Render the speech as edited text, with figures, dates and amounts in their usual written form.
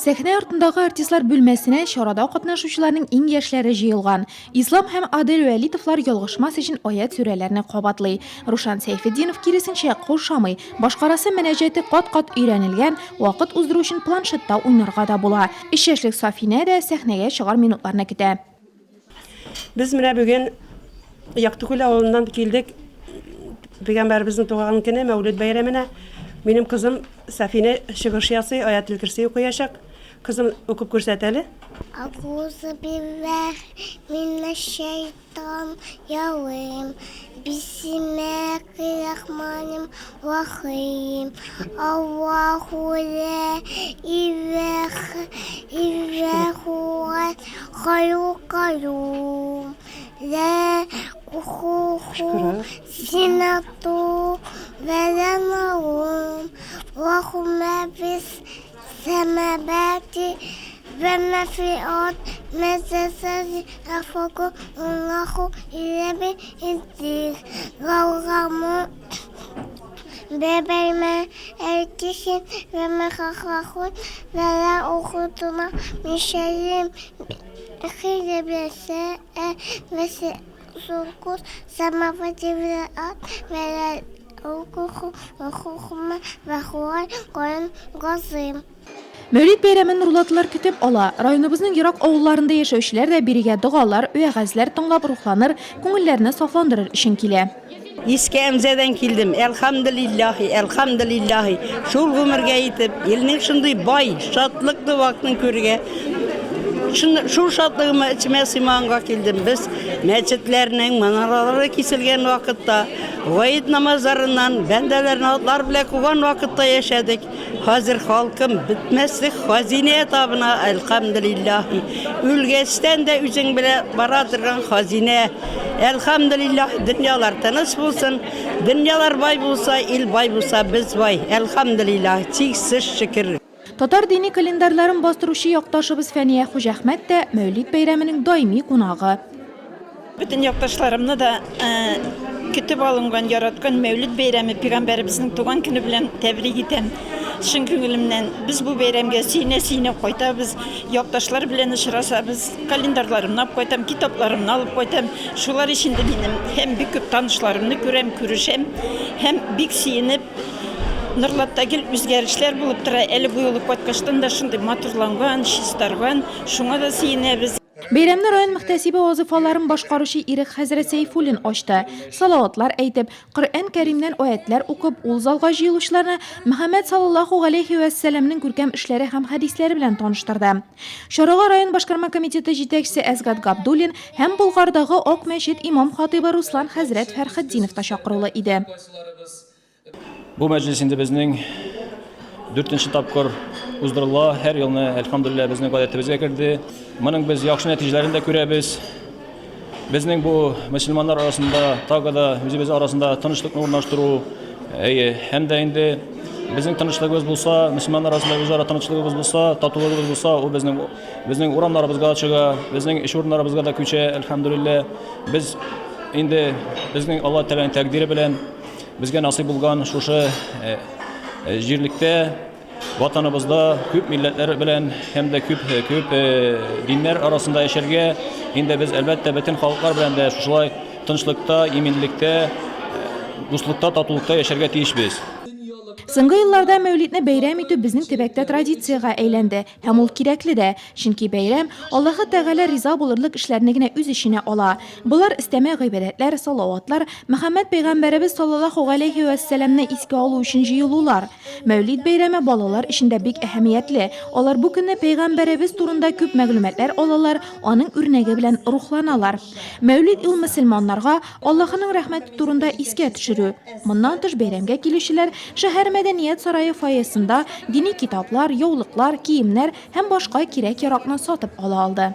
Сәхнә артындагы артистлар бүлмәсенә чарада катнашучыларның иң яшьләре җыелган. Ислам һәм Адель Вәлитовлар ялгышмас өчен аят сүрәләрне кабатлый. Рушан Сәйфетдинов киресенчә каушамый, башкарасы мөнәҗәте кат-кат өйрәнелгән, вакыт уздыру өчен планшетта уйнарга да була. 3 яшьлек Сафинә дә сәхнәгә чыгар минутларны көтә. Без менә бүген Яктыкүл авылыннан килдек. Пәйгамбәрбезнең туган көне Мәүлид бәйрәменә. Минем кызым Сафинә чыгыш ясый, аятел курси укыячак. Кызым укып күрсәтәле. Аузу биллаһи минәш-шәйтан-р-җим. Бисмиллаһир-рахманир-рахим. Аллаһу ла илаһа илля хувал хаyyul qayyum. La ta'khudhuhu sinatun wa la nawm. Wa huwa ma fis samawati wa ma fil ard. Ma tasbihu Allahu illa bi'izni. Wa bebeğime erkişin ve mehahahun ve la okutuma mişerim hilebese ve sulkus samavati ve at ve la okuhu ve hukuma ve huay koyun gazim. Мәүлид бәйрәмен нурлатылар көтеп ала. Районыбызның ерак авылларында яшәүчеләр дә бирегә дугалар, вәгазьләр тыңлап рухланыр, күңелләрне сафландырыр өчен килә. Иске әмзәдән килдем. Әлхәмдүлиллаһи, әлхәмдүлиллаһи. Шул гомергә итеп, илнең шундый бай, шатлыклы вакытын күргә. Шул шатлыгыма içime сыймаганга килдем. Без мәчетләрнең манаралары киселгән вакытта, гайет намазларыннан, бәндәләрне атлар белән куган вакытта яшәдек. Хәзер халкым битмәслек хазинә табына, әлхәмдүлиллаһи. Үлгәчтән дә үзең белән бара торган хазинә. Әлхәмдүлиллаһи, дөньялар тыныч булсын, дөньялар бай булса, ил бай булса, без бай. Әлхәмдүлиллаһи, чиксез шөкер. Татар дини календарьларын бастыручы якташыбыз Фәния Хуҗахмәт тә Мәүлид бәйрәменең даими кунагы. Bütün якташларымны да көтеп алынган, яраткан Мәүлид бәйрәме Пәйгамбәребезнең туган көне белән тәбрик итәм. Шын күңелемнән без бу бәйрәмгә сине кайтабыз, якташлар белән очрашабыз, календарьларымны алып кайтам, китапларымны алып кайтам. Шулар ичендә минем һәм бик күп танышларымны күрәм, күрешәм, һәм бик сөенеп Нурлаттагы үзгәрешләр булып тора. Әле бу юлы кайткаштан да шундый матурланган, чистарган, шуңа да сөенәбез. Бәйрәмне район мөхтәсибе вазифаларын башкаручы Ирек хәзрәт Сәйфуллин ачты. Салаватлар әйтеп, Коръән Кәримнән аятьләр укып, ул залга җыелучыларны Мөхәммәд саллаллаһу галәйһи ва сәлламның күркәм эшләре һәм хәдисләре белән таныштырды. Чарага район башкарма комитеты җитәкчесе Әсгат Габдуллин һәм Болгардагы Ак мәчет имам-хатибы Руслан хәзрәт Фәрхетдинов та чакырылы иде. Бу мәҗлесендә безнең 4нче тапкыр уздырыла, һәр елны әлхәмдүлилләh безнең гадәтебезгә керде. Моның без яхшы нәтиҗәләрен дә күрәбез. Безнең бу мөселманнар арасында, тагы да үзебез арасында тынычлыкны урнаштыру, һәм дә инде безнең тынычлыгыбыз булса, мөселманнар арасында үзара тынычлыгыбыз булса, татулыгыбыз булса, ул безнең урамнарыбызга чыга, безнең эш урыннарыбызга да күчә, әлхәмдүлилләh. Без инде безнең Алла Тәгаләнең тәкъдире белән безгә насыйп булган шушы җирлектә, ватаныбызда күп милләтләр белән һәм дә күп диннәр арасында яшәргә, инде без әлбәттә бөтен халыклар белән дә шулай тынычлыкта, иминлектә, дуслыкта, татулыкта яшәргә тиешбез. Соңгы елларда Мәүлидне бәйрәм итү безнең төбәктә традициягә әйләнде, һәм ул кирәкле дә, чөнки бәйрәм Аллаһы Тәгалә риза булырлык эшләрне генә үз иченә ала. Булар истәмә гыйбадәтләр, салаватлар, Мөхәммәд пәйгамбәребез саллаллаһу галәйһи ва сәлламны искә алу өчен җыелулар. Мәүлид бәйрәме балалар өчен дә бик әһәмиятле. Алар бу көнне пәйгамбәребез турында күп мәгълүматлар алалар, аның үрнәге белән рухланалар. Мәүлид ил мөселманнарга Аллаһының рәхмәте турында искә төшерү. Моннан тыш бәйрәмгә килүчеләр шәһәр мәдәният сарае фойесында дини китаплар, яулыклар, киемнәр һәм башка кирәк-яракны сатып ала алды.